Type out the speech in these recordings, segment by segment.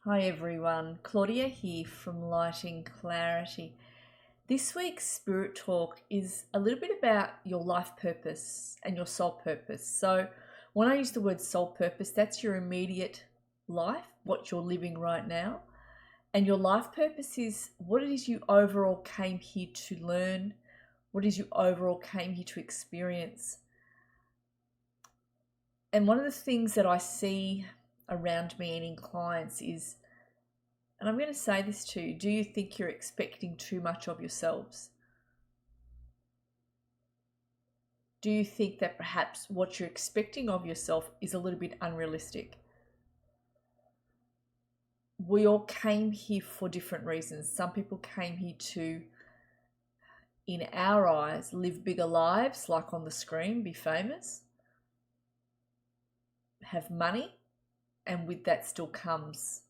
Hi everyone, Claudia here from Lighting Clarity. This week's Spirit Talk is a little bit about your life purpose and your soul purpose. So when I use the word soul purpose, that's your immediate life, what you're living right now. And your life purpose is what it is you overall came here to learn, what it is you overall came here to experience. And one of the things that I see around me and in clients is, and I'm going to say this to you, do you think you're expecting too much of yourselves? Do you think that perhaps what you're expecting of yourself is a little bit unrealistic? We all came here for different reasons. Some people came here to, in our eyes, live bigger lives, like on the screen, be famous, have money, and with that still comes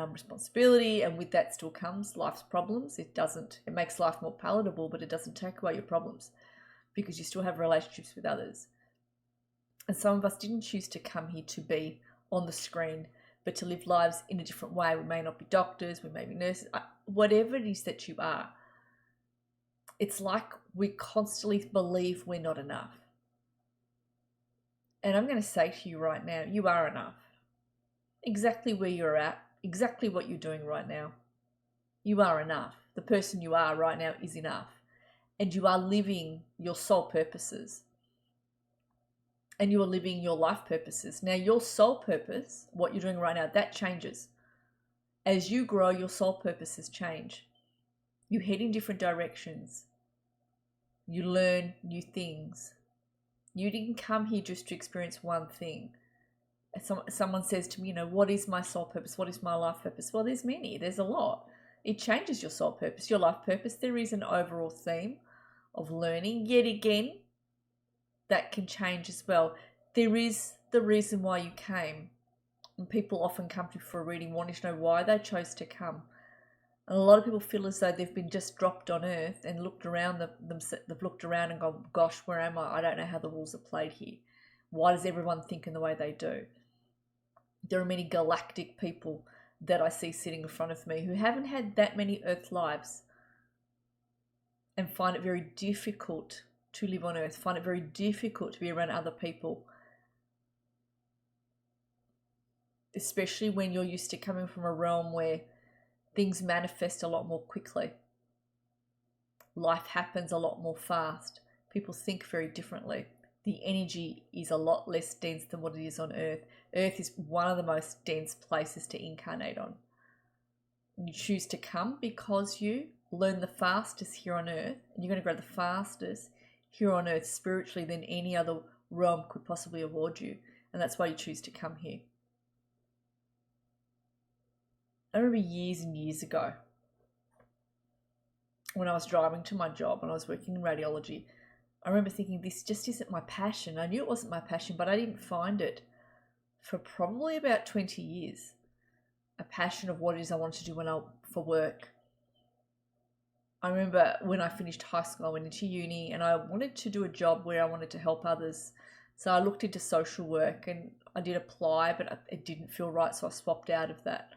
responsibility, and with that still comes life's problems. It makes life more palatable, but it doesn't take away your problems because you still have relationships with others. And some of us didn't choose to come here to be on the screen, but to live lives in a different way. We may not be doctors, we may be nurses, whatever it is that you are. It's like we constantly believe we're not enough. And I'm going to say to you right now, you are enough. Exactly where you're at, exactly what you're doing right now. You are enough. The person you are right now is enough. And you are living your soul purposes. And you are living your life purposes. Now, your soul purpose, what you're doing right now, that changes. As you grow, your soul purposes change. You head in different directions. You learn new things. You didn't come here just to experience one thing. Someone says to me, what is my soul purpose? What is my life purpose? Well, there's many. There's a lot. It changes your soul purpose, your life purpose. There is an overall theme of learning. Yet again, that can change as well. There is the reason why you came. And people often come to you for a reading wanting to know why they chose to come. And a lot of people feel as though they've been just dropped on earth and looked around they've looked around and gone, gosh, where am I? I don't know how the rules are played here. Why does everyone think in the way they do? There are many galactic people that I see sitting in front of me who haven't had that many earth lives and find it very difficult to live on earth, find it very difficult to be around other people, especially when you're used to coming from a realm where things manifest a lot more quickly. Life happens a lot more fast. People think very differently. The energy is a lot less dense than what it is on Earth. Earth is one of the most dense places to incarnate on. And you choose to come because you learn the fastest here on Earth, and you're going to grow the fastest here on Earth spiritually than any other realm could possibly award you. And that's why you choose to come here. I remember years and years ago when I was driving to my job and I was working in radiology, I remember thinking, this just isn't my passion. I knew it wasn't my passion, but I didn't find it for probably about 20 years. A passion of what it is I wanted to do for work. I remember when I finished high school, I went into uni and I wanted to do a job where I wanted to help others. So I looked into social work and I did apply, but it didn't feel right, so I swapped out of that.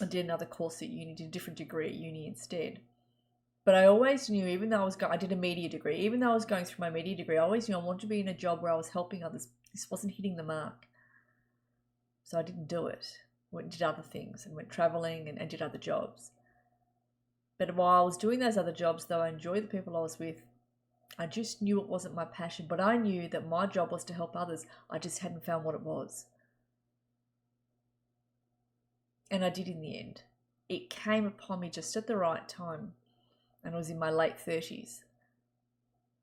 I did another course at uni, did a different degree at uni instead. But I always knew, even though I did a media degree, even though I was going through my media degree, I always knew I wanted to be in a job where I was helping others. This wasn't hitting the mark. So I didn't do it. Went and did other things and went traveling and did other jobs. But while I was doing those other jobs, though I enjoyed the people I was with, I just knew it wasn't my passion. But I knew that my job was to help others. I just hadn't found what it was. And I did in the end. It came upon me just at the right time. And I was in my late 30s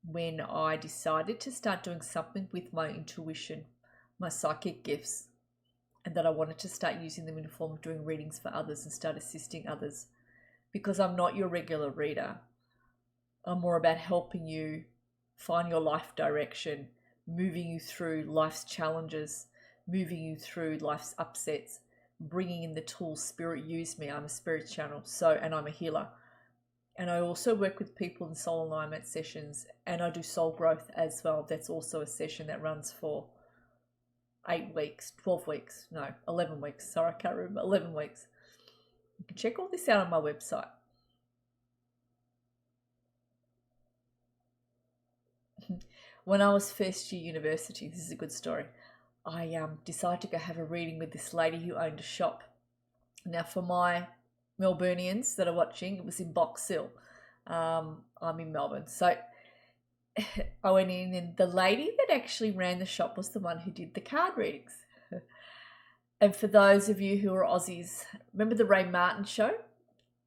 when I decided to start doing something with my intuition, my psychic gifts, and that I wanted to start using them in the form of doing readings for others and start assisting others. Because I'm not your regular reader. I'm more about helping you find your life direction, moving you through life's challenges, moving you through life's upsets, bringing in the tools Spirit used me. I'm a spirit channel, and I'm a healer. And I also work with people in soul alignment sessions, and I do soul growth as well. That's also a session that runs for 8 weeks, 12 weeks, no, 11 weeks. Sorry, I can't remember. 11 weeks. You can check all this out on my website. When I was first year university, this is a good story. I decided to go have a reading with this lady who owned a shop. Now, for my Melburnians that are watching, it was in Box Hill. I'm in Melbourne. So I went in, and the lady that actually ran the shop was the one who did the card readings. And for those of you who are Aussies, remember the Ray Martin show?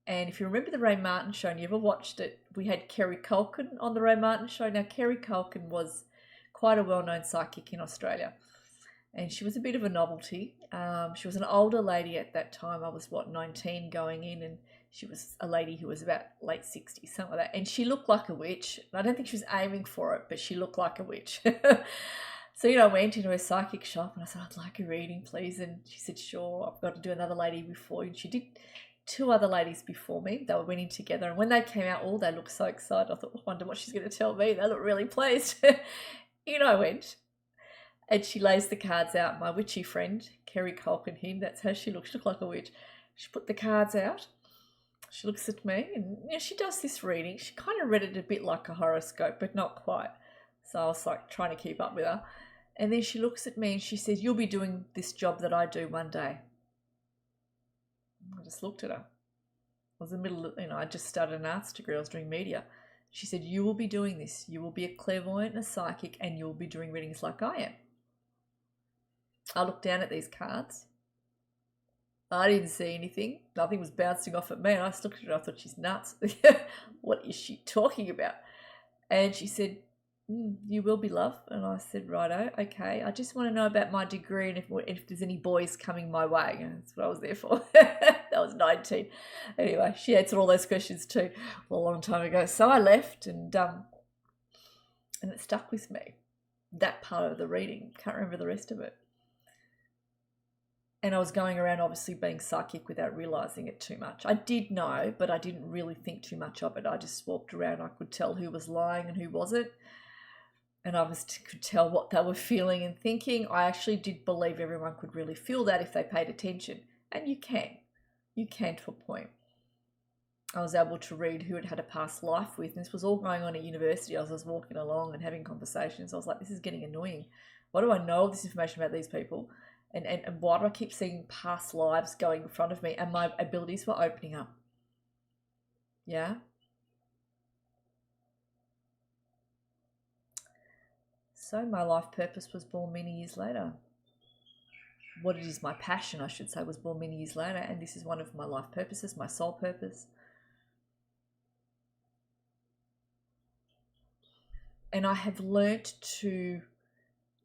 And if you remember the Ray Martin show and you ever watched it, we had Kerry Culkin on the Ray Martin show. Now, Kerry Culkin was quite a well-known psychic in Australia, and she was a bit of a novelty. She was an older lady at that time. I was, 19 going in, and she was a lady who was about late 60s, something like that. And she looked like a witch. I don't think she was aiming for it, but she looked like a witch. So, I went into her psychic shop and I said, I'd like a reading, please. And she said, sure, I've got to do another lady before. And she did 2 other ladies before me. They were winning together. And when they came out, they looked so excited. I thought, I wonder what she's going to tell me. They look really pleased. I went. And she lays the cards out. My witchy friend, Kerry Culkin, that's how she looked. She looked like a witch. She put the cards out. She looks at me and she does this reading. She kind of read it a bit like a horoscope, but not quite. So I was like trying to keep up with her. And then she looks at me and she says, you'll be doing this job that I do one day. I just looked at her. I was in the middle of, I just started an arts degree. I was doing media. She said, you will be doing this. You will be a clairvoyant and a psychic, and you'll be doing readings like I am. I looked down at these cards. I didn't see anything. Nothing was bouncing off at me. And I just looked at her. I thought, she's nuts. What is she talking about? And she said, you will be, love. And I said, righto, okay. I just want to know about my degree and if there's any boys coming my way. And that's what I was there for. That was 19. Anyway, she answered all those questions too a long time ago. So I left, and it stuck with me. That part of the reading. Can't remember the rest of it. And I was going around obviously being psychic without realising it too much. I did know, but I didn't really think too much of it. I just walked around. I could tell who was lying and who wasn't. And I could tell what they were feeling and thinking. I actually did believe everyone could really feel that if they paid attention. And you can. You can to a point. I was able to read who had had a past life with. And this was all going on at university. I was walking along and having conversations. I was like, this is getting annoying. Why do I know all this information about these people? And why do I keep seeing past lives going in front of me? And my abilities were opening up. Yeah? So my life purpose was born many years later. What it is, my passion, I should say, was born many years later. And this is one of my life purposes, my soul purpose. And I have learnt to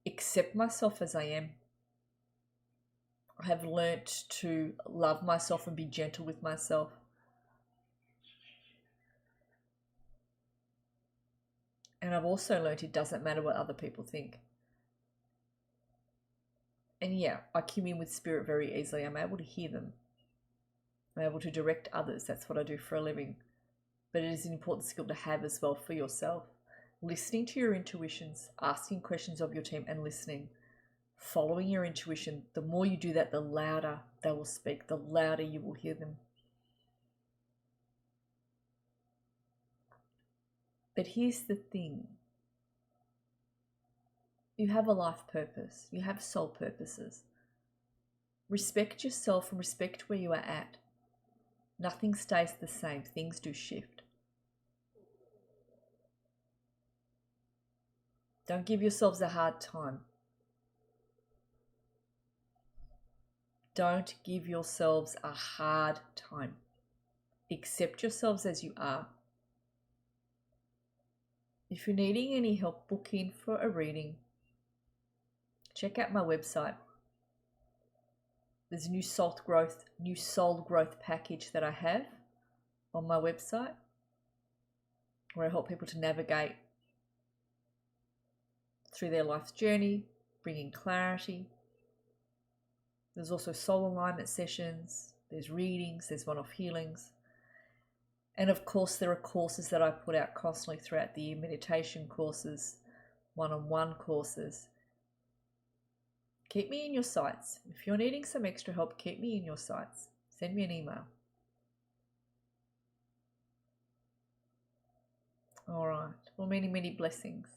accept myself as I am. I have learnt to love myself and be gentle with myself. And I've also learnt it doesn't matter what other people think. And yeah, I commune with spirit very easily. I'm able to hear them. I'm able to direct others. That's what I do for a living. But it is an important skill to have as well for yourself. Listening to your intuitions, asking questions of your team and listening. Following your intuition. The more you do that, the louder they will speak, the louder you will hear them. But here's the thing. You have a life purpose. You have soul purposes. Respect yourself and respect where you are at. Nothing stays the same. Things do shift. Don't give yourselves a hard time. Don't give yourselves a hard time. Accept yourselves as you are. If you're needing any help, book in for a reading. Check out my website. There's a new soul growth package that I have on my website where I help people to navigate through their life's journey, bringing clarity. There's also soul alignment sessions, there's readings, there's one-off healings. And of course, there are courses that I put out constantly throughout the year, meditation courses, one-on-one courses. Keep me in your sights. If you're needing some extra help, keep me in your sights. Send me an email. All right. Well, many, many blessings.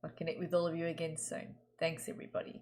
I'll connect with all of you again soon. Thanks, everybody.